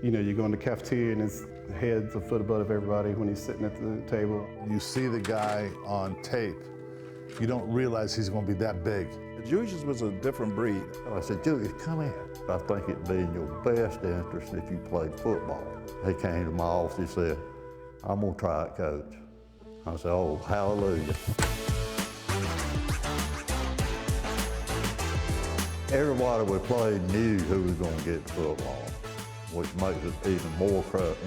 You know, you go in the cafeteria and his head's a foot above everybody when he's sitting at the table. You see the guy on tape, you don't realize he's going to be that big. Julius was a different breed. I said, Julius, come here. I think it'd be in your best interest if you played football. He came to my office, he said, I'm gonna try it, Coach. I said, oh, hallelujah. Everybody we played knew who was gonna get to football, which makes it even more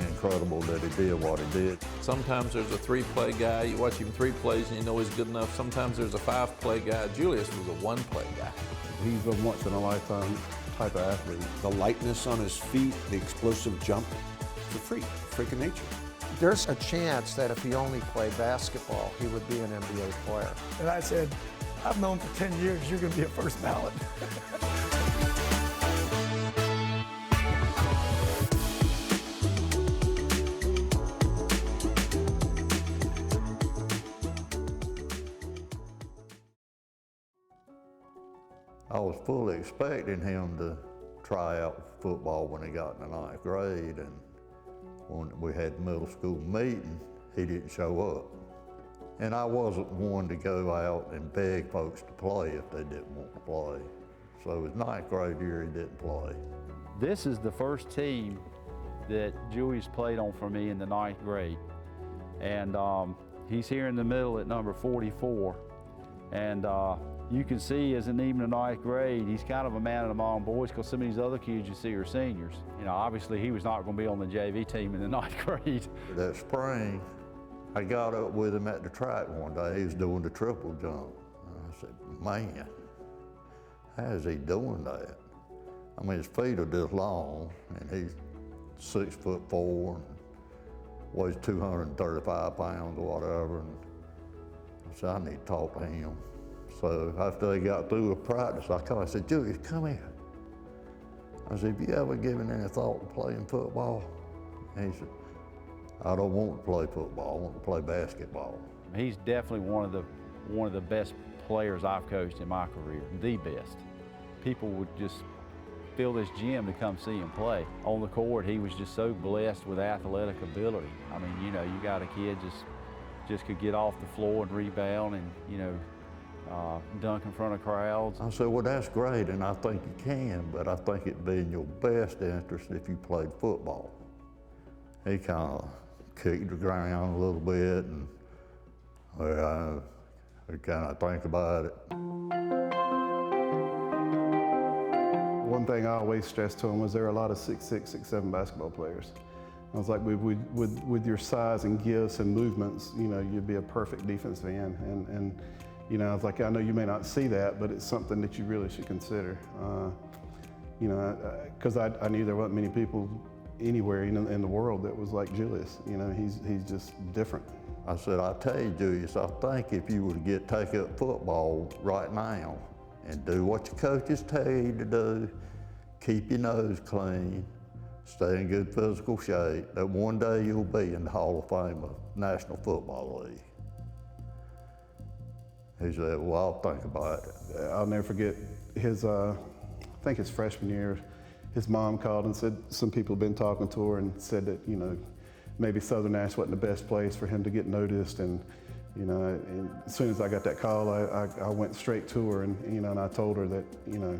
incredible that he did what he did. Sometimes there's a 3-play guy, you watch him 3 plays and you know he's good enough. Sometimes there's a 5-play guy. Julius was a 1-play guy. He's a once-in-a-lifetime type of athlete. The lightness on his feet, the explosive jump, it's a freak of nature. There's a chance that if he only played basketball, he would be an NBA player. And I said, I've known for 10 years you're going to be a first ballot. I was fully expecting him to try out for football when he got in the 9th grade, and when we had the middle school meeting, he didn't show up. And I wasn't one to go out and beg folks to play if they didn't want to play. So his 9th grade year, he didn't play. This is the first team that Julius played on for me in the 9th grade. And he's here in the middle at number 44. And you can see as in even the 9th grade, he's kind of a man among boys because some of these other kids you see are seniors. You know, obviously he was not going to be on the JV team in the 9th grade. That spring, I got up with him at the track one day. He was doing the triple jump. And I said, man, how is he doing that? I mean, his feet are this long, and he's 6'4", and weighs 235 pounds or whatever. And I said, I need to talk to him. So after they got through with practice, I called, I said, Julius, come here. I said, have you ever given any thought to playing football? And he said, I don't want to play football, I want to play basketball. He's definitely one of the best players I've coached in my career, the best. People would just fill this gym to come see him play. On the court, he was just so blessed with athletic ability. I mean, you know, you got a kid just could get off the floor and rebound and, you know, dunk in front of crowds. I said, well, that's great, and I think you can, but I think it'd be in your best interest if you played football. He kind of kicked the ground a little bit, and well, I kind of think about it. One thing I always stressed to him was there are a lot of 6'6", 6'7" basketball players. I was like, with your size and gifts and movements, you know, you'd be a perfect defensive end. And you know, I was like, I know you may not see that, but it's something that you really should consider. You know, because I knew there wasn't many people anywhere in the world that was like Julius. You know, he's just different. I said, I tell you, Julius, I think if you were to take up football right now and do what your coaches tell you to do, keep your nose clean, stay in good physical shape, that one day you'll be in the Hall of Fame of National Football League. He said, well, I'll think about it. I'll never forget his, I think his freshman year, his mom called and said some people had been talking to her and said that, you know, maybe Southern Nash wasn't the best place for him to get noticed. And, you know, and as soon as I got that call, I went straight to her and, you know, and I told her that, you know,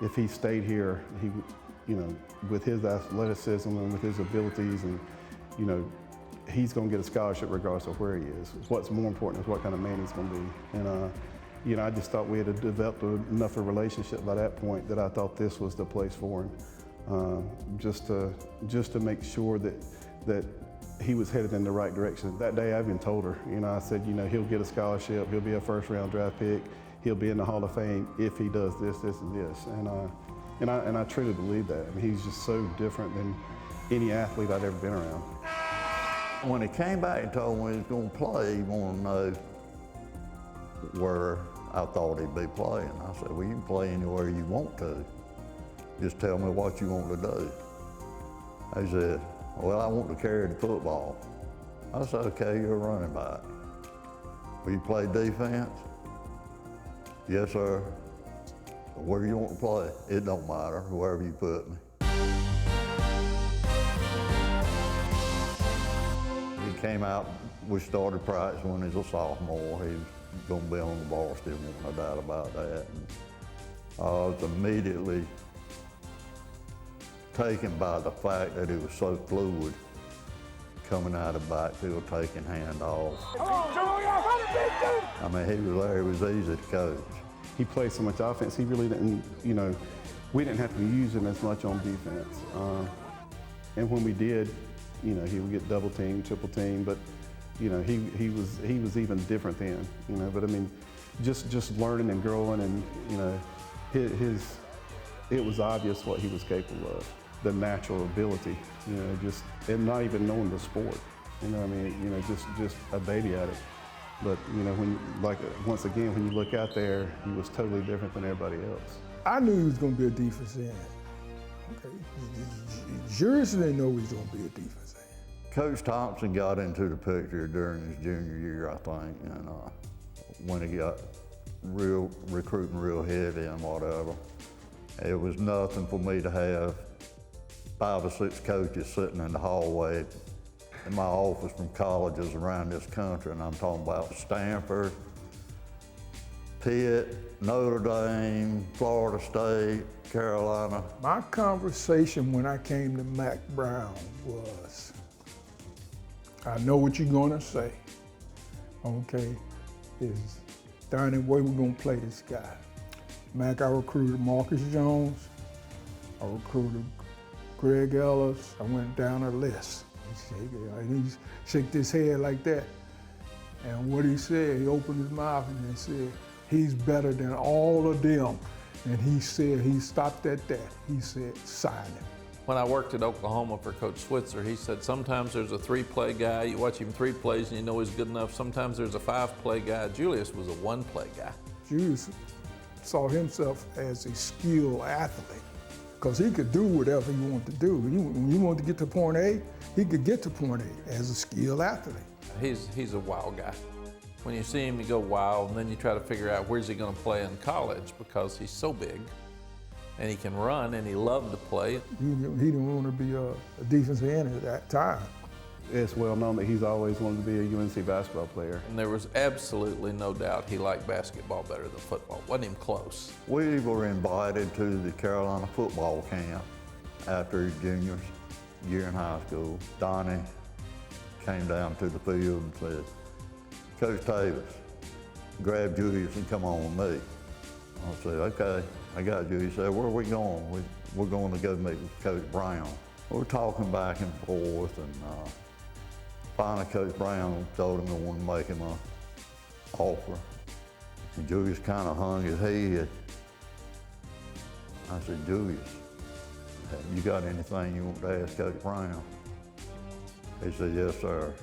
if he stayed here, he, you know, with his athleticism and with his abilities and, you know, he's going to get a scholarship regardless of where he is. What's more important is what kind of man he's going to be. And, you know, I just thought we had developed enough of a relationship by that point that I thought this was the place for him. Just to make sure that he was headed in the right direction. That day I even told her, you know, I said, you know, he'll get a scholarship, he'll be a first-round draft pick, he'll be in the Hall of Fame if he does this, this, and this. And I truly believe that. I mean, he's just so different than any athlete I'd ever been around. When he came back and told me he was going to play, he wanted to know where I thought he'd be playing. I said, well, you can play anywhere you want to. Just tell me what you want to do. He said, well, I want to carry the football. I said, okay, you're a running back. Will you play defense? Yes, sir. Where you want to play, it don't matter, wherever you put me. came out, we started practice when he was a sophomore. He was going to be on the varsity, no doubt about that. And I was immediately taken by the fact that he was so fluid, coming out of backfield, taking handoffs. I mean, he was easy to coach. He played so much offense, he really didn't, you know, we didn't have to use him as much on defense. And when we did, you know, he would get double teamed, triple teamed, but you know, he was even different then, you know. But I mean, just learning and growing, and you know, it was obvious what he was capable of, the natural ability, you know, just and not even knowing the sport, you know. I mean, you know, just a baby at it. But you know, when once again, when you look out there, he was totally different than everybody else. I knew he was going to be a defensive end. Okay. Julius didn't know he was going to be a defensive end. Coach Thompson got into the picture during his junior year, I think, and when he got recruiting real heavy and whatever. It was nothing for me to have 5 or 6 coaches sitting in the hallway in my office from colleges around this country, and I'm talking about Stanford, Pitt, Notre Dame, Florida State, Carolina. My conversation when I came to Mac Brown was, I know what you're gonna say, okay, is darn it, way we're gonna play this guy. Mac, I recruited Marcus Jones, I recruited Greg Ellis, I went down a list. And he shook his head like that. And what he said, he opened his mouth and he said, he's better than all of them. And he said, he stopped at that. He said, sign him. When I worked at Oklahoma for Coach Switzer, he said sometimes there's a 3-play guy, you watch him 3 plays and you know he's good enough. Sometimes there's a 5-play guy. Julius was a 1-play guy. Julius saw himself as a skilled athlete because he could do whatever he wanted to do. When you wanted to get to point A, he could get to point A as a skilled athlete. He's a wild guy. When you see him, you go wild, and then you try to figure out where's he going to play in college because he's so big, and he can run, and he loved to play. He didn't want to be a defensive end at that time. It's well known that he's always wanted to be a UNC basketball player. And there was absolutely no doubt he liked basketball better than football. Wasn't even close. We were invited to the Carolina football camp after his junior year in high school. Donnie came down to the field and said, Coach Davis, grab Julius and come on with me. I said, okay, I got you. He said, where are we going? We're going to go meet with Coach Brown. We were talking back and forth, and finally Coach Brown told him he wanted to make him an offer. And Julius kind of hung his head. I said, Julius, you got anything you want to ask Coach Brown? He said, yes, sir.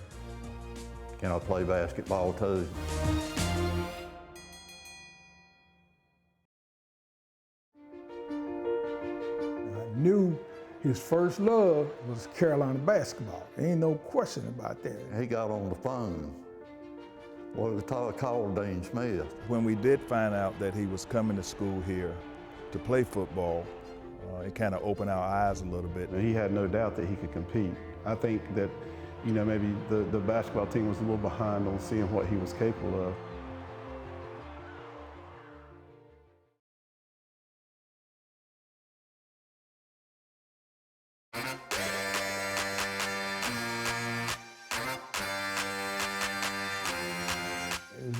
Can I play basketball too? I knew his first love was Carolina basketball. Ain't no question about that. He got on the phone. Well, we called Dean Smith. When we did find out that he was coming to school here to play football, it kind of opened our eyes a little bit. He had no doubt that he could compete. I think that, you know, maybe the basketball team was a little behind on seeing what he was capable of.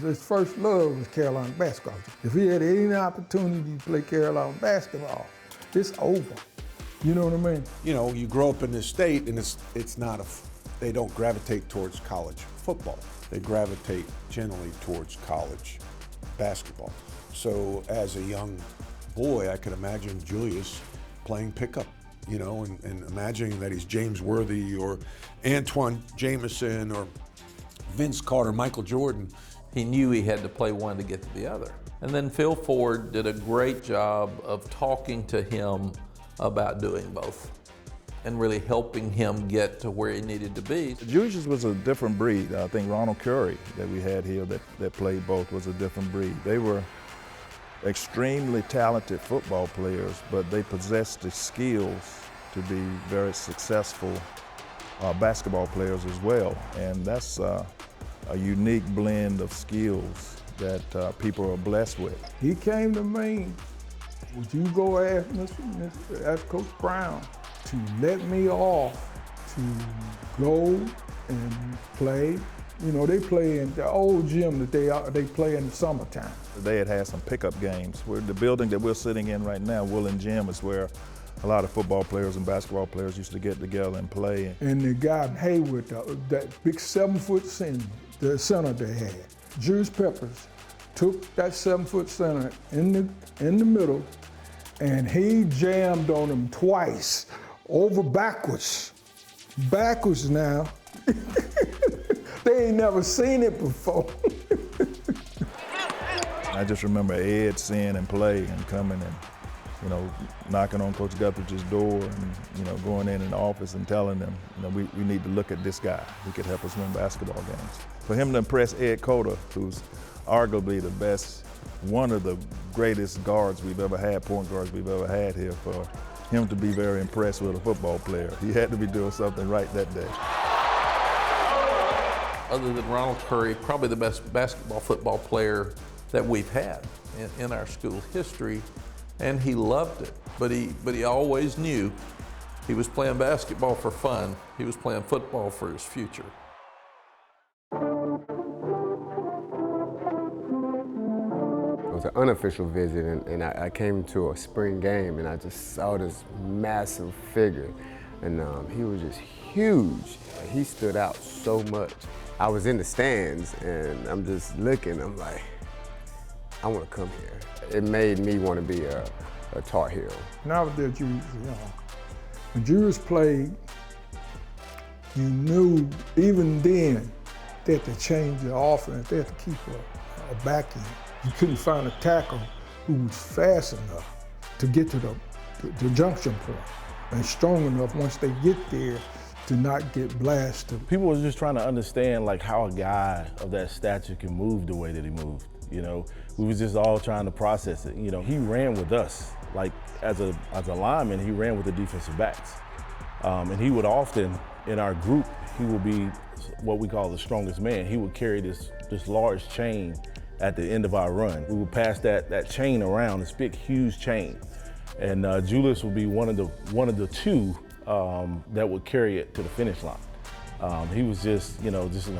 His first love was Carolina basketball. If he had any opportunity to play Carolina basketball, it's over. You know what I mean? You know, you grow up in this state, and it's not they don't gravitate towards college football. They gravitate generally towards college basketball. So as a young boy, I could imagine Julius playing pickup, you know, and imagining that he's James Worthy or Antoine Jameson or Vince Carter, Michael Jordan. He knew he had to play one to get to the other. And then Phil Ford did a great job of talking to him about doing both and really helping him get to where he needed to be. Julius was a different breed. I think Ronald Curry that we had here that played both was a different breed. They were extremely talented football players, but they possessed the skills to be very successful basketball players as well. And that's a unique blend of skills that people are blessed with. He came to me, would you go ask Coach Brown to let me off to go and play? You know, they play in the old gym that they play in the summertime. They had some pickup games. The building that we're sitting in right now, Woolen Gym, is where a lot of football players and basketball players used to get together and play. And the guy Hayward, that big 7-foot center, the center they had, Julius Peppers, took that 7-foot center in the middle, and he jammed on him twice, backwards now. They ain't never seen it before. I just remember Ed seeing him play and coming and, you know, knocking on Coach Guthrie's door and, you know, going in the office and telling them, you know, we need to look at this guy. He could help us win basketball games. For him to impress Ed Cota, who's arguably the best, one of the greatest guards we've ever had, point guards we've ever had here, for him to be very impressed with a football player, he had to be doing something right that day. Other than Ronald Curry, probably the best basketball football player that we've had in our school history, and he loved it. But he always knew he was playing basketball for fun. He was playing football for his future. It was an unofficial visit, and I came to a spring game, and I just saw this massive figure, and he was just huge. He stood out so much. I was in the stands, and I'm just looking, I'm like, I want to come here. It made me want to be a Tar Heel. When I was there, Julius, when Julius played, you knew even then they had to change the offense. They had to keep a back end. You couldn't find a tackle who was fast enough to get to the junction point and strong enough once they get there to not get blasted. People were just trying to understand like how a guy of that stature can move the way that he moved. You know, we was just all trying to process it. You know, he ran with us. Like as a lineman, he ran with the defensive backs. And he would often, in our group, he would be what we call the strongest man. He would carry this large chain at the end of our run. We would pass that chain around, this big, huge chain. And Julius would be one of the two that would carry it to the finish line. He was just, you know, just an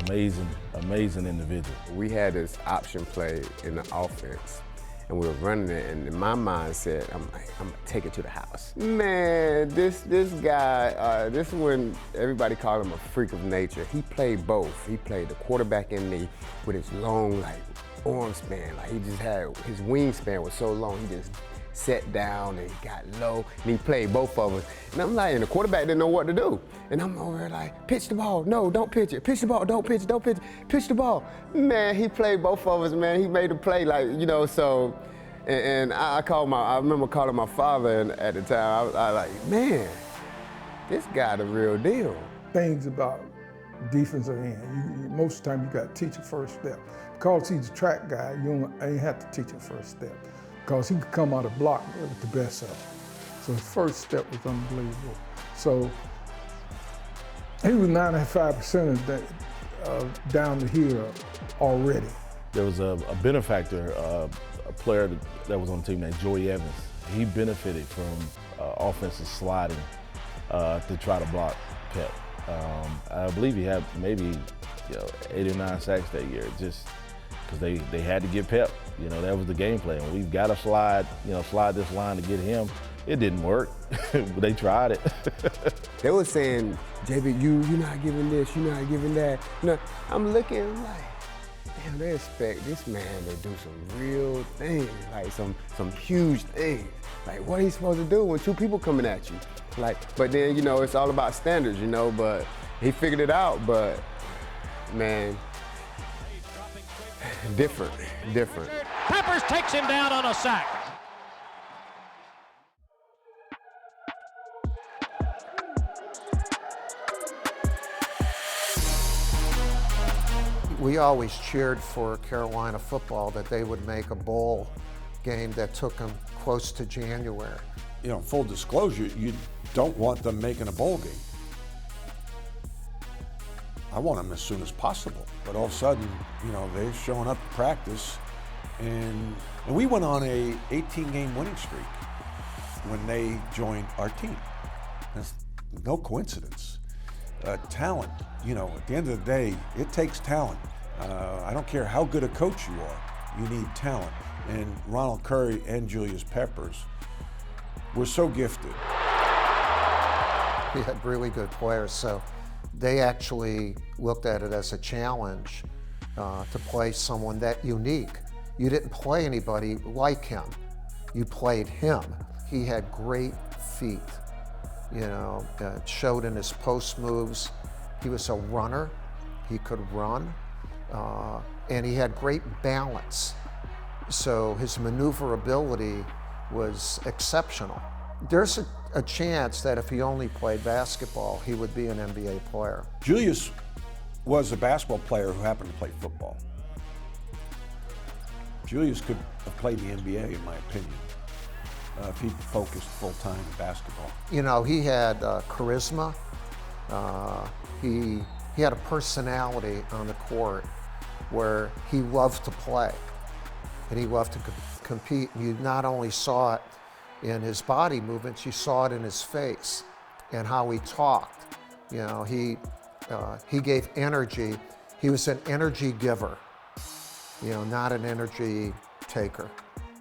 amazing individual. We had this option play in the offense, and we were running it, and in my mindset, I'm like, I'm gonna take it to the house. Man, this guy, this is when everybody called him a freak of nature. He played both. He played the quarterback in me with his long, like, arm span. Like, he just had, his wingspan was so long, he just sat down and got low, and he played both of us. And I'm like, and the quarterback didn't know what to do. And I'm over there like, pitch the ball, no, don't pitch it. Pitch the ball, don't pitch it, pitch the ball. Man, he played both of us, man. He made a play, like, you know, so, and I remember calling my father at the time. I was like, man, this guy the real deal. Things about defensive end, most of the time you got to teach a first step. Because he's a track guy, you ain't have to teach a first step. Because he could come out of block with the best of it. So his first step was unbelievable. So he was 95% of that down the hill already. There was a benefactor, a player that was on the team named Joey Evans. He benefited from offensive sliding to try to block Pep. I believe he had maybe 8 or 9 sacks that year, just because they had to get Pep. You know, that was the game plan. We've got to slide this line to get him. It didn't work, but they tried it. They were saying, JB, you're not giving this, you're not giving that. You know, I'm looking, I'm like, damn, they expect this man to do some real things, like some huge things. Like, what are you supposed to do when 2 people coming at you? Like, but then, you know, it's all about standards, you know, but he figured it out, but man, different. Peppers takes him down on a sack. We always cheered for Carolina football that they would make a bowl game that took them close to January. You know, full disclosure, you don't want them making a bowl game. I want them as soon as possible. But all of a sudden, you know, they're showing up to practice, and we went on a 18-game winning streak when they joined our team. That's no coincidence. Talent, you know, at the end of the day, it takes talent. I don't care how good a coach you are, you need talent. And Ronald Curry and Julius Peppers were so gifted. He had really good players, so they actually looked at it as a challenge to play someone that unique. You didn't play anybody like him. You played him. He had great feet. You know, it showed in his post moves. He was a runner. He could run, and he had great balance. So his maneuverability was exceptional. There's a chance that if he only played basketball, he would be an NBA player. Julius was a basketball player who happened to play football. Julius could have played in the NBA, in my opinion, if he focused full-time in basketball. You know, he had charisma. He had a personality on the court where he loved to play and he loved to compete. You not only saw it in his body movements, you saw it in his face and how he talked. You know, he gave energy. He was an energy giver, you know, not an energy taker.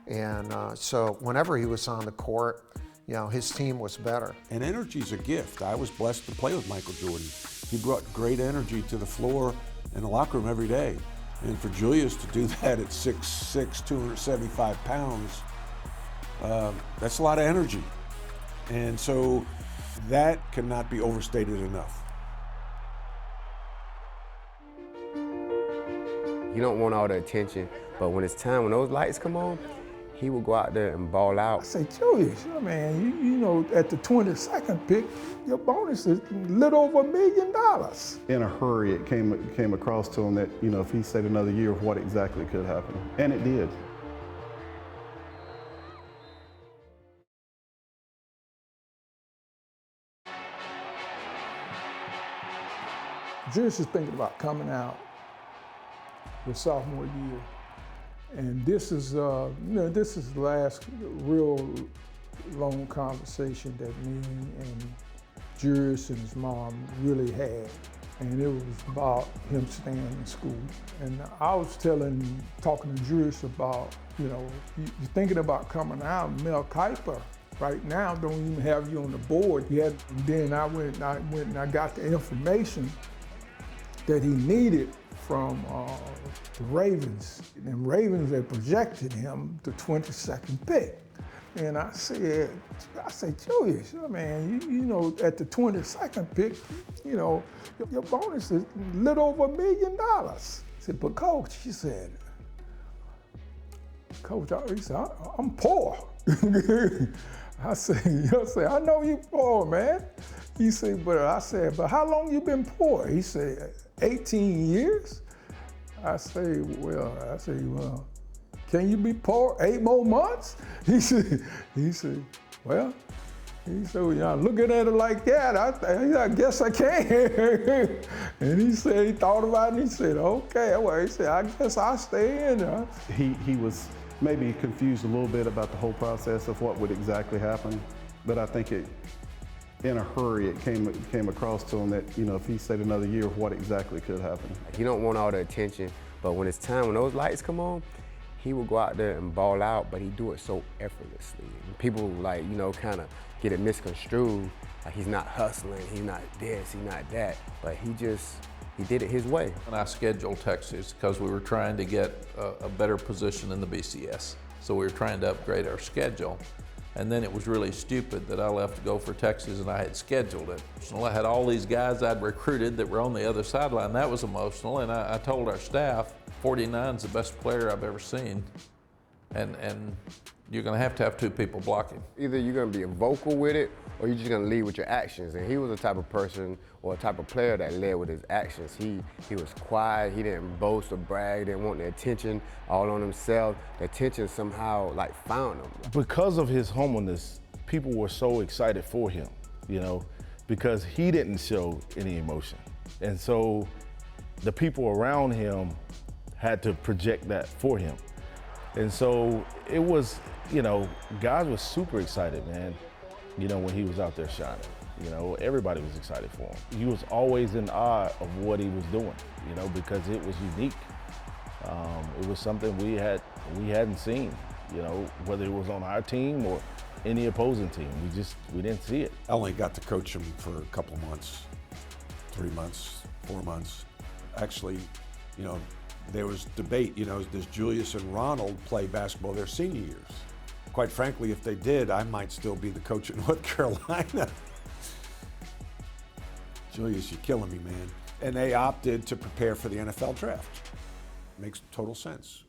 And so whenever he was on the court, you know, his team was better. And energy's a gift. I was blessed to play with Michael Jordan. He brought great energy to the floor and the locker room every day. And for Julius to do that at 6'6", 275 pounds, that's a lot of energy. And so that cannot be overstated enough. You don't want all the attention, but when it's time, when those lights come on, he will go out there and ball out. I say, Julius, man, you know, at the 22nd pick, your bonus is a little over $1 million. In a hurry, it came across to him that, you know, if he stayed another year, what exactly could happen. And it did. Julius is thinking about coming out his sophomore year. And this is, you know, this is the last real long conversation that me and Julius and his mom really had. And it was about him staying in school. And I was talking to Julius about, you know, you're thinking about coming out. Mel Kiper right now don't even have you on the board yet. And then I went and I got the information that he needed from the Ravens. And Ravens had projected him the 22nd pick. And I said, Julius, man, you know, at the 22nd pick, you know, your bonus is a little over $1 million. I said, but Coach, he said, Coach, he said, I'm poor. I said, I know you poor, man. He said, but how long you been poor? He said, 18 years? I say, well, can you be poor 8 more months? He said, well, looking at it like that, I guess I can. And he said, he thought about it and he said, okay, well, he said, I guess I'll stay in. He was maybe confused a little bit about the whole process of what would exactly happen, but I think in a hurry, it came across to him that, you know, if he stayed another year, what exactly could happen. You don't want all the attention, but when it's time, when those lights come on, he will go out there and ball out, but he do it so effortlessly. And people, like, you know, kind of get it misconstrued, like he's not hustling, he's not this, he's not that, but he did it his way. And I scheduled Texas because we were trying to get a better position in the BCS. So we were trying to upgrade our schedule. And then it was really stupid that I left to go for Texas and I had scheduled it. So I had all these guys I'd recruited that were on the other sideline. That was emotional. And I told our staff, 49's the best player I've ever seen. And you're gonna have to have 2 people blocking. Either you're gonna be vocal with it or you're just gonna lead with your actions. And he was the type of person or a type of player that led with his actions. He was quiet, he didn't boast or brag, didn't want the attention all on himself. The attention somehow like found him. Because of his humbleness, people were so excited for him, you know, because he didn't show any emotion. And so the people around him had to project that for him. And so it was, you know, guys was super excited, man, you know, when he was out there shining. You know, everybody was excited for him. He was always in awe of what he was doing, you know, because it was unique. It was something we hadn't seen, you know, whether it was on our team or any opposing team. We didn't see it. I only got to coach him for a couple of months, 3 months, 4 months. Actually, you know, there was debate, you know, does Julius and Ronald play basketball their senior years? Quite frankly, if they did, I might still be the coach in North Carolina. Julius, you're killing me, man. And they opted to prepare for the NFL draft. Makes total sense.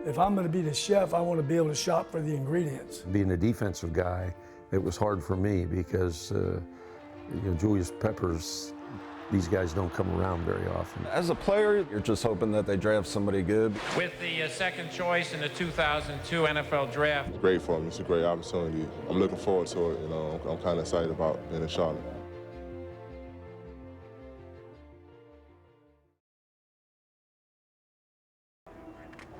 If I'm going to be the chef, I want to be able to shop for the ingredients. Being a defensive guy, it was hard for me because you know, Julius Peppers, these guys don't come around very often. As a player, you're just hoping that they draft somebody good. With the second choice in the 2002 NFL Draft. It's great for me. It's a great opportunity. I'm looking forward to it. You know, I'm kind of excited about being in Charlotte.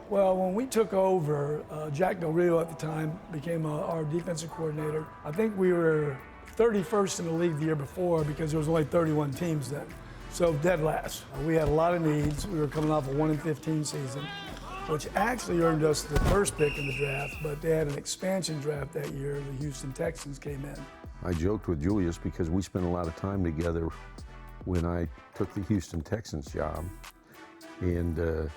Well, when we took over, Jack Del Rio at the time became our defensive coordinator. I think we were 31st in the league the year before because there was only 31 teams then. So dead last. We had a lot of needs. We were coming off a 1-15 season, which actually earned us the first pick in the draft, but they had an expansion draft that year. The Houston Texans came in. I joked with Julius because we spent a lot of time together when I took the Houston Texans job. And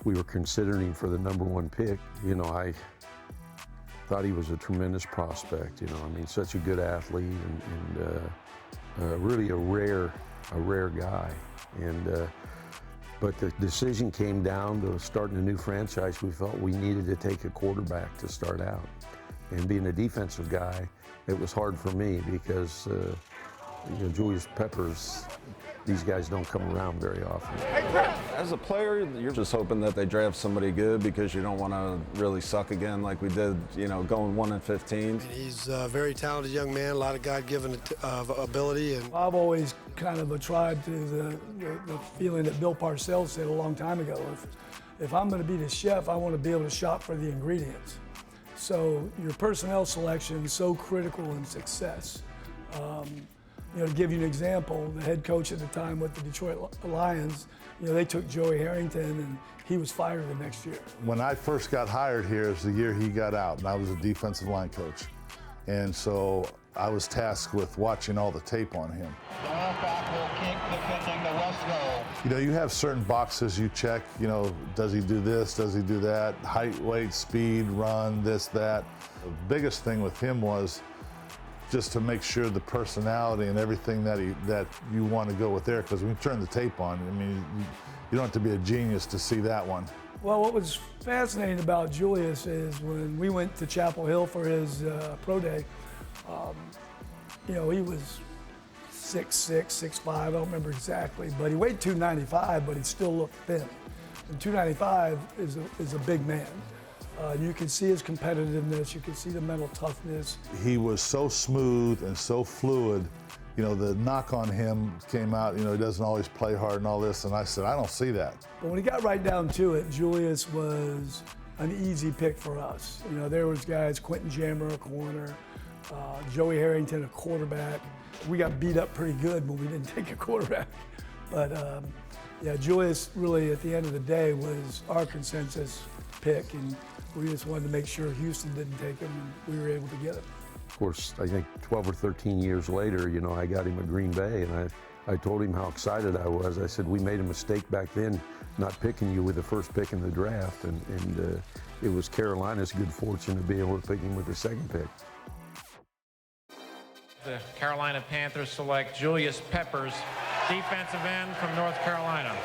we were considering for the #1 pick. You know, I thought he was a tremendous prospect. You know, I mean, such a good athlete and really a rare guy. And but the decision came down to starting a new franchise. We felt we needed to take a quarterback to start out. And being a defensive guy, it was hard for me because you know, Julius Peppers, these guys don't come around very often. As a player, you're just hoping that they draft somebody good because you don't want to really suck again like we did, you know, going 1-15. He's a very talented young man, a lot of God-given ability. And I've always kind of tried to the feeling that Bill Parcells said a long time ago. If I'm going to be the chef, I want to be able to shop for the ingredients. So your personnel selection is so critical in success. You know, to give you an example, the head coach at the time with the Detroit Lions, you know, they took Joey Harrington and he was fired the next year. When I first got hired here, it was the year he got out, and I was a defensive line coach. And so I was tasked with watching all the tape on him. The halfback will kick, defending the West goal. You know, you have certain boxes you check, you know, does he do this, does he do that, height, weight, speed, run, this, that. The biggest thing with him was just to make sure the personality and everything that you want to go with there, because when you turn the tape on, I mean, you don't have to be a genius to see that one. Well, what was fascinating about Julius is when we went to Chapel Hill for his pro day, you know, he was 6'6", 6'5", I don't remember exactly, but he weighed 295, but he still looked thin. And 295 is a big man. You can see his competitiveness, you can see the mental toughness. He was so smooth and so fluid. You know, the knock on him came out, you know, he doesn't always play hard and all this, and I said, I don't see that. But when he got right down to it, Julius was an easy pick for us. You know, there was guys, Quentin Jammer, a corner, Joey Harrington, a quarterback. We got beat up pretty good when we didn't take a quarterback. But yeah, Julius really, at the end of the day, was our consensus pick, and we just wanted to make sure Houston didn't take him, and we were able to get him. Of course, I think 12 or 13 years later, you know, I got him at Green Bay, and I told him how excited I was. I said, we made a mistake back then not picking you with the first pick in the draft, and it was Carolina's good fortune to be able to pick him with the second pick. The Carolina Panthers select Julius Peppers, defensive end from North Carolina.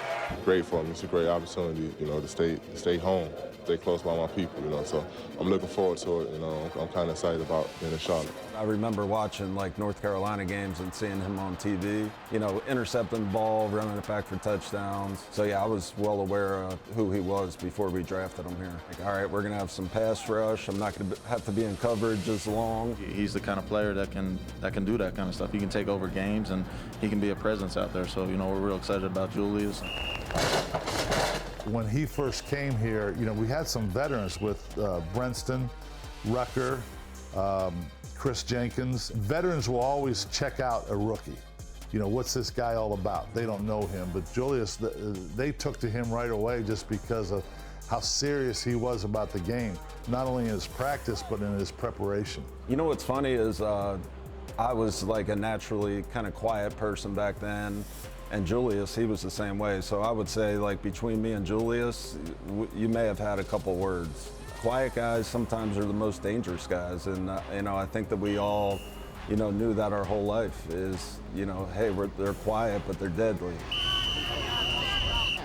Great for me. It's a great opportunity, you know, to stay home, stay close by my people, you know. So I'm looking forward to it. You know, I'm kind of excited about being in Charlotte. I remember watching like North Carolina games and seeing him on TV, you know, intercepting the ball, running it back for touchdowns. So yeah, I was well aware of who he was before we drafted him here. Like, all right, we're gonna have some pass rush. I'm not gonna have to be in coverage as long. He's the kind of player that can do that kind of stuff. He can take over games and he can be a presence out there. So, you know, we're real excited about Julius. When he first came here, you know, we had some veterans with Brenston, Rucker, Chris Jenkins. Veterans will always check out a rookie. You know, what's this guy all about? They don't know him, but Julius, they took to him right away just because of how serious he was about the game, not only in his practice, but in his preparation. You know what's funny is I was like a naturally kind of quiet person back then, and Julius, he was the same way. So I would say, like, between me and Julius, you may have had a couple words. Quiet guys sometimes are the most dangerous guys, and you know, I think that we all, you know, knew that our whole life is, you know, hey, they're quiet, but they're deadly.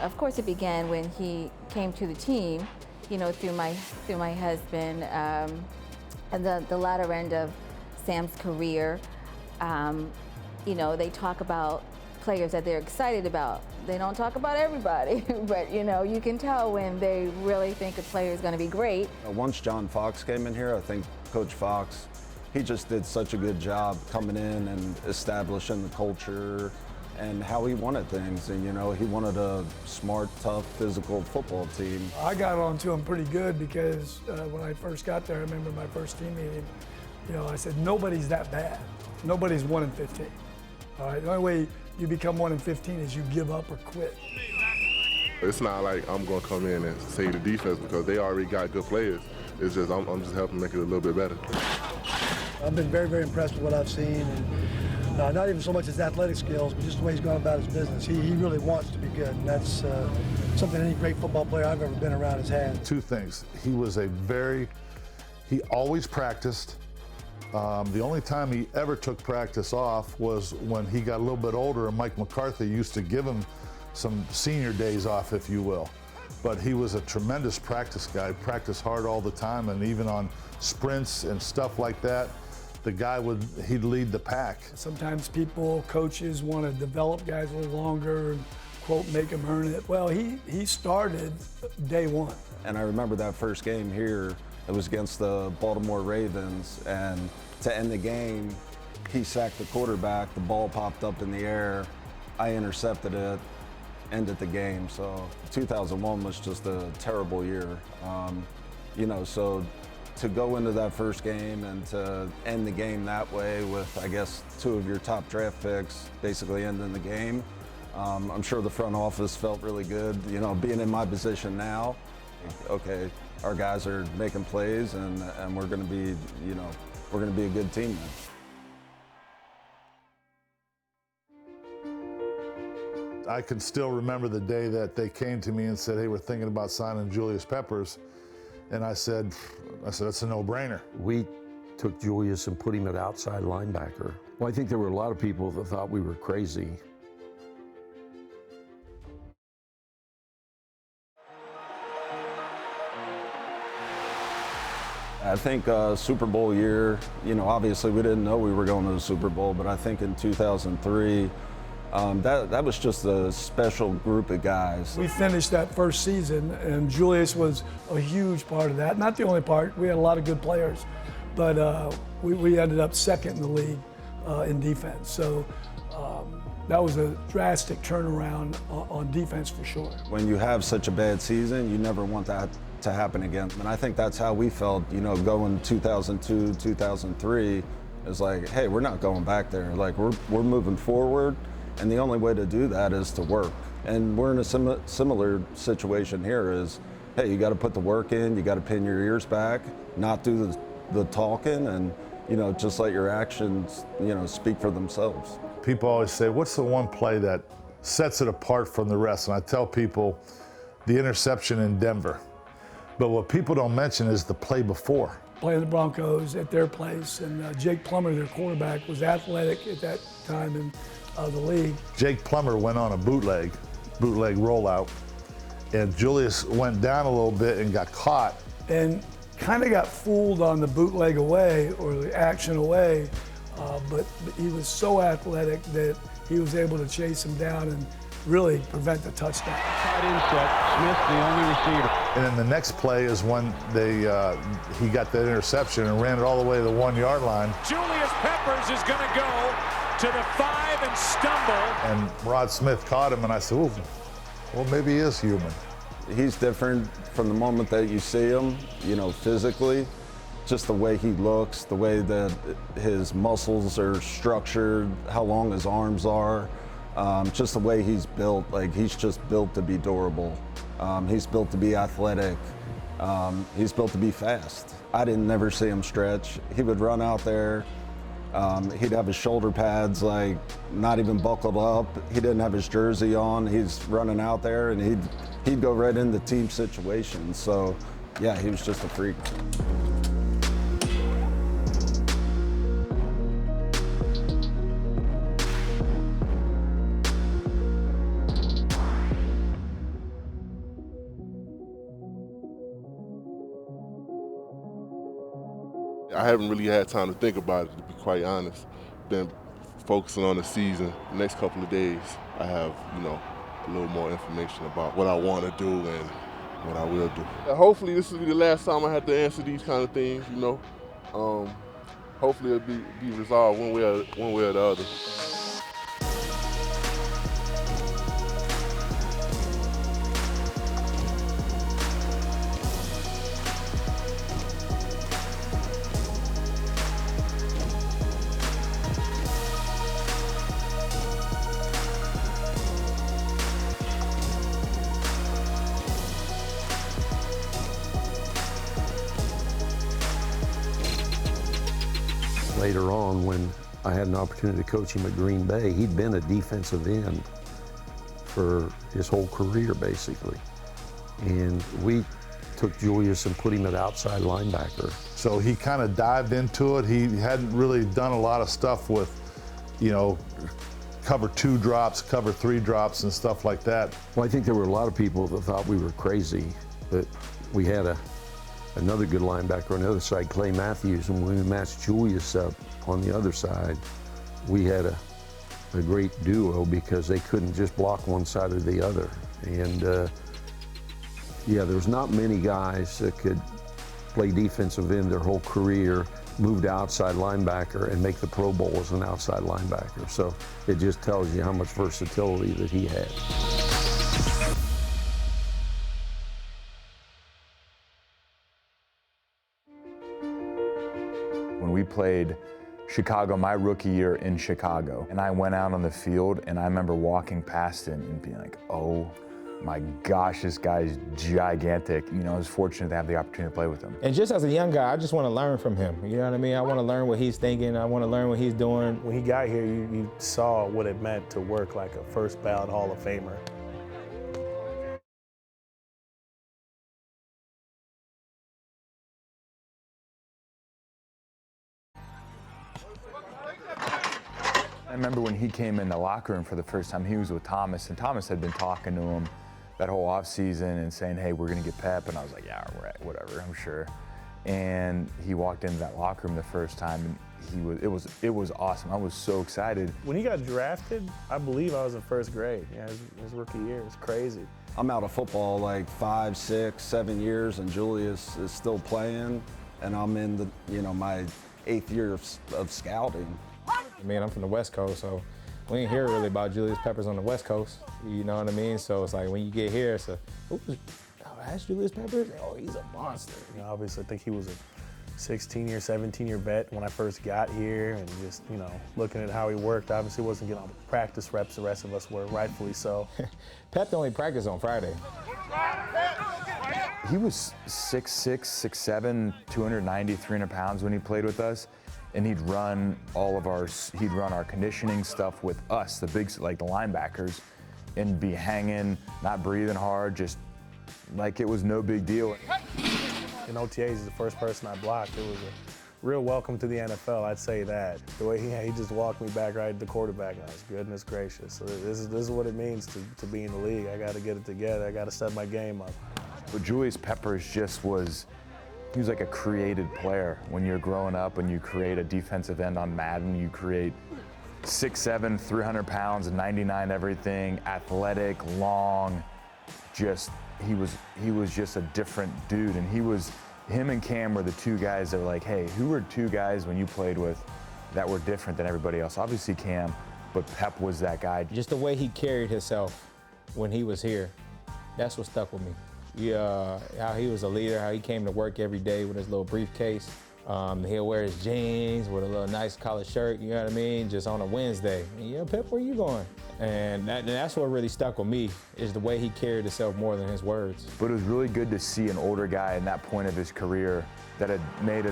Of course, it began when he came to the team, you know, through my husband, and the latter end of Sam's career. You know, they talk about players that they're excited about. They don't talk about everybody, but you know, you can tell when they really think a player is going to be great. Once John Fox came in here, I think Coach Fox, he just did such a good job coming in and establishing the culture and how he wanted things. And you know, he wanted a smart, tough, physical football team. I got on to him pretty good because when I first got there, I remember my first team meeting, you know, I said, nobody's that bad. Nobody's 1-15. All right, the only way you become 1-15 is you give up or quit. It's not like I'm going to come in and save the defense because they already got good players. It's just I'm just helping make it a little bit better. I've been very, very impressed with what I've seen, and not even so much his athletic skills, but just the way he's gone about his business. He really wants to be good, and that's something any great football player I've ever been around has had. Two things. He always practiced. The only time he ever took practice off was when he got a little bit older, and Mike McCarthy used to give him some senior days off, if you will. But he was a tremendous practice guy, practiced hard all the time, and even on sprints and stuff like that, the guy he'd lead the pack. Sometimes coaches want to develop guys a little longer and, quote, make them earn it. Well, he started day one. And I remember that first game here, it was against the Baltimore Ravens, and to end the game, he sacked the quarterback, the ball popped up in the air, I intercepted it, ended the game. So 2001 was just a terrible year. You know, so to go into that first game and to end the game that way with, I guess, 2 of your top draft picks basically ending the game, I'm sure the front office felt really good. You know, being in my position now, okay, our guys are making plays, and we're going to be, you know, we're going to be a good team then. I can still remember the day that they came to me and said, hey, we're thinking about signing Julius Peppers. And I said, that's a no-brainer. We took Julius and put him at outside linebacker. Well, I think there were a lot of people that thought we were crazy. I think Super Bowl year, you know, obviously we didn't know we were going to the Super Bowl, but I think in 2003, that was just a special group of guys. We finished that first season, and Julius was a huge part of that. Not the only part, we had a lot of good players, but we ended up second in the league in defense. So that was a drastic turnaround on defense for sure. When you have such a bad season, you never want that to happen again. And I think that's how we felt, you know, going 2002, 2003, is like, hey, we're not going back there. Like, we're moving forward, and the only way to do that is to work. And we're in a similar situation here is, hey, you got to put the work in, you got to pin your ears back, not do the talking, and, you know, just let your actions, you know, speak for themselves. People always say, what's the one play that sets it apart from the rest? And I tell people, the interception in Denver. But what people don't mention is the play before. Playing the Broncos at their place, and Jake Plummer, their quarterback, was athletic at that time in the league. Jake Plummer went on a bootleg rollout, and Julius went down a little bit and got caught. And kind of got fooled on the bootleg away or the action away, but he was so athletic that he was able to chase him down and really prevent the touchdown. Tight end set, Smith the only receiver. And then the next play is when he got that interception and ran it all the way to the 1 yard line. Julius Peppers is going to go to the 5 and stumble. And Rod Smith caught him, and I said, ooh, well, maybe he is human. He's different from the moment that you see him, you know, physically. Just the way he looks, the way that his muscles are structured, how long his arms are, just the way he's built. Like, he's just built to be durable. He's built to be athletic. He's built to be fast. I didn't never see him stretch. He would run out there. He'd have his shoulder pads like not even buckled up. He didn't have his jersey on. He's running out there, and he'd go right into team situations. So, yeah, he was just a freak. I haven't really had time to think about it, to be quite honest. Been focusing on the season. The next couple of days, I have, you know, a little more information about what I want to do and what I will do. Hopefully this will be the last time I have to answer these kind of things, you know. Hopefully it'll be resolved one way or the other. Later on, when I had an opportunity to coach him at Green Bay, he'd been a defensive end for his whole career, basically. And we took Julius and put him at outside linebacker. So he kind of dived into it. He hadn't really done a lot of stuff with, you know, cover 2 drops, cover 3 drops and stuff like that. Well, I think there were a lot of people that thought we were crazy, but we had another good linebacker on the other side, Clay Matthews, and when we matched Julius up on the other side, we had a great duo because they couldn't just block one side or the other. And yeah, there's not many guys that could play defensive end their whole career, move to outside linebacker, and make the Pro Bowl as an outside linebacker. So it just tells you how much versatility that he had. When we played Chicago, my rookie year in Chicago, and I went out on the field and I remember walking past him and being like, oh my gosh, this guy's gigantic. You know, I was fortunate to have the opportunity to play with him. And just as a young guy, I just want to learn from him. You know what I mean? I want to learn what he's thinking. I want to learn what he's doing. When he got here, you saw what it meant to work like a first ballot Hall of Famer. I remember when he came in the locker room for the first time, he was with Thomas, and Thomas had been talking to him that whole offseason and saying, hey, we're going to get Pep. And I was like, yeah, right, whatever, I'm sure. And he walked into that locker room the first time, and it was awesome. I was so excited. When he got drafted, I believe I was in first grade. Yeah, his rookie year. It's crazy. I'm out of football like 5, 6, 7 years, and Julius is still playing, and I'm in the, you know, my 8th year of scouting. I mean, I'm from the West Coast, so we ain't hear really about Julius Peppers on the West Coast. You know what I mean? So it's like when you get here, it's that's Julius Peppers? Oh, he's a monster. You know, obviously, I think he was a 16-year, 17-year vet when I first got here, and just, you know, looking at how he worked, obviously wasn't getting all the practice reps the rest of us were, rightfully so. Pep only practiced on Friday. He was 6'6", 6'7", 290, 300 pounds when he played with us. And he'd run our conditioning stuff with us, the big, like the linebackers, and be hanging, not breathing hard, just like it was no big deal. In OTAs, he's the first person I blocked. It was a real welcome to the NFL, I'd say that. The way he just walked me back right at the quarterback, I was, goodness gracious. So this is what it means to be in the league. I got to get it together. I got to set my game up. But Julius Peppers just was he was like a created player. When you're growing up and you create a defensive end on Madden, you create 6'7", 300 pounds, 99 everything, athletic, long, just, he was just a different dude. And him and Cam were the two guys that were like, hey, who were two guys when you played with that were different than everybody else? Obviously Cam, but Pep was that guy. Just the way he carried himself when he was here, that's what stuck with me. How he was a leader, how he came to work every day with his little briefcase. He'll wear his jeans with a little nice collared shirt, you know what I mean, just on a Wednesday. And, yeah, Pep, where you going? And that's what really stuck with me, is the way he carried himself more than his words. But it was really good to see an older guy in that point of his career that had made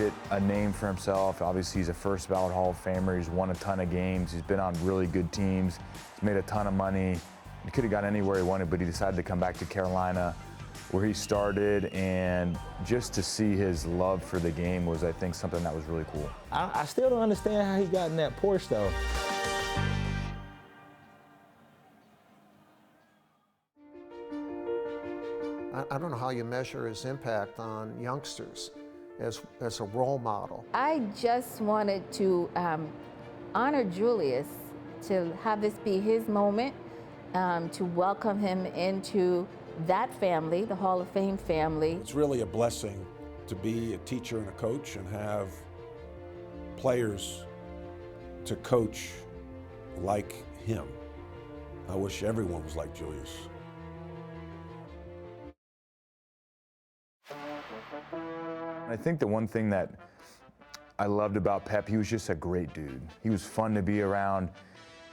it a name for himself. Obviously, he's a first ballot Hall of Famer. He's won a ton of games. He's been on really good teams. He's made a ton of money. He could have gone anywhere he wanted, but he decided to come back to Carolina, where he started, and just to see his love for the game was, I think, something that was really cool. I still don't understand how he got in that Porsche, though. I don't know how you measure his impact on youngsters as a role model. I just wanted to honor Julius, to have this be his moment, to welcome him into that family, the Hall of Fame family. It's really a blessing to be a teacher and a coach and have players to coach like him. I wish everyone was like Julius. I think the one thing that I loved about Pep, he was just a great dude. He was fun to be around.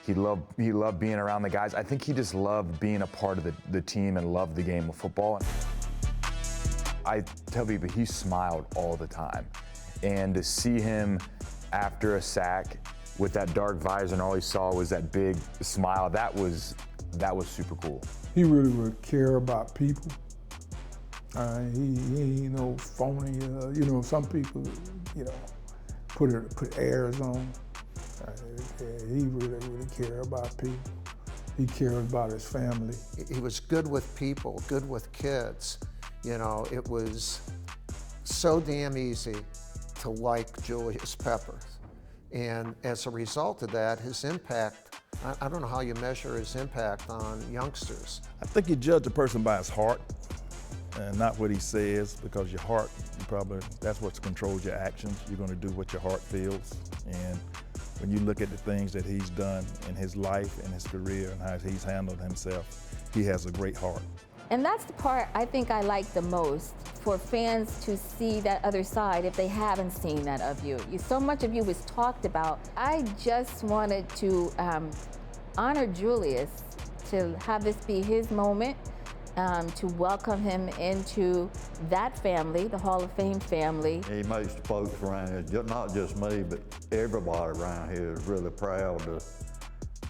He loved being around the guys. I think he just loved being a part of the team and loved the game of football. I tell people, he smiled all the time. And to see him after a sack with that dark visor and all he saw was that big smile, that was super cool. He really would care about people. He ain't no phony, some people, put airs on. He really cared about people. He cared about his family. He was good with people, good with kids. It was so damn easy to like Julius Peppers. And as a result of that, his impact, I don't know how you measure his impact on youngsters. I think you judge a person by his heart and not what he says, because your heart, that's what controls your actions. You're going to do what your heart feels. And when you look at the things that he's done in his life and his career and how he's handled himself, he has a great heart. And that's the part I think I like the most, for fans to see that other side if they haven't seen that of you. So much of you was talked about. I just wanted to honor Julius, to have this be his moment, to welcome him into that family, the Hall of Fame family. He makes the folks around here, not just me, but everybody around here is really proud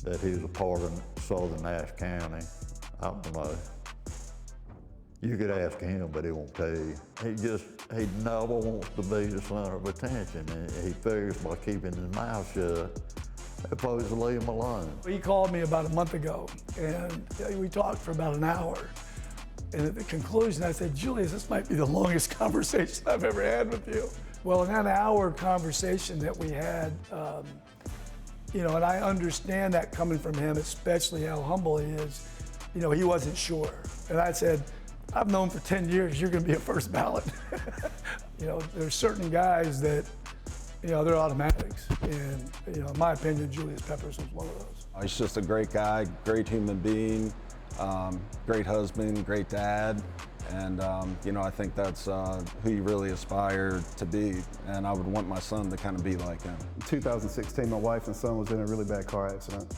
that he's a part of Southern Nash County. I don't know. You could ask him, but he won't tell you. He never wants to be the center of attention. He figures by keeping his mouth shut, they're supposed to leave him alone. He called me about a month ago, and we talked for about an hour. And at the conclusion, I said, Julius, this might be the longest conversation I've ever had with you. Well, in that hour conversation that we had, and I understand that coming from him, especially how humble he is, he wasn't sure. And I said, I've known for 10 years you're going to be a first ballot. There's certain guys that, they're automatics. And, in my opinion, Julius Peppers was one of those. He's just a great guy, great human being, great husband, great dad. And, I think that's who you really aspire to be. And I would want my son to kind of be like him. In 2016, my wife and son was in a really bad car accident.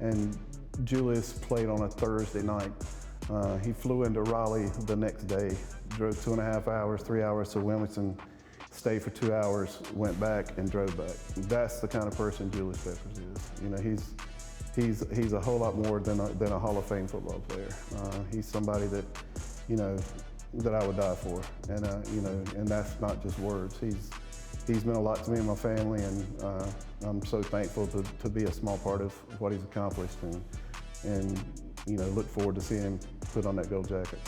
And Julius played on a Thursday night. He flew into Raleigh the next day, drove 2.5 hours, 3 hours to Wilmington, stayed for 2 hours, went back and drove back. That's the kind of person Julius Peppers is. He's a whole lot more than a Hall of Fame football player. He's somebody that, that I would die for. And, and that's not just words. He's meant a lot to me and my family, and I'm so thankful to be a small part of what he's accomplished, and look forward to seeing him put on that gold jacket.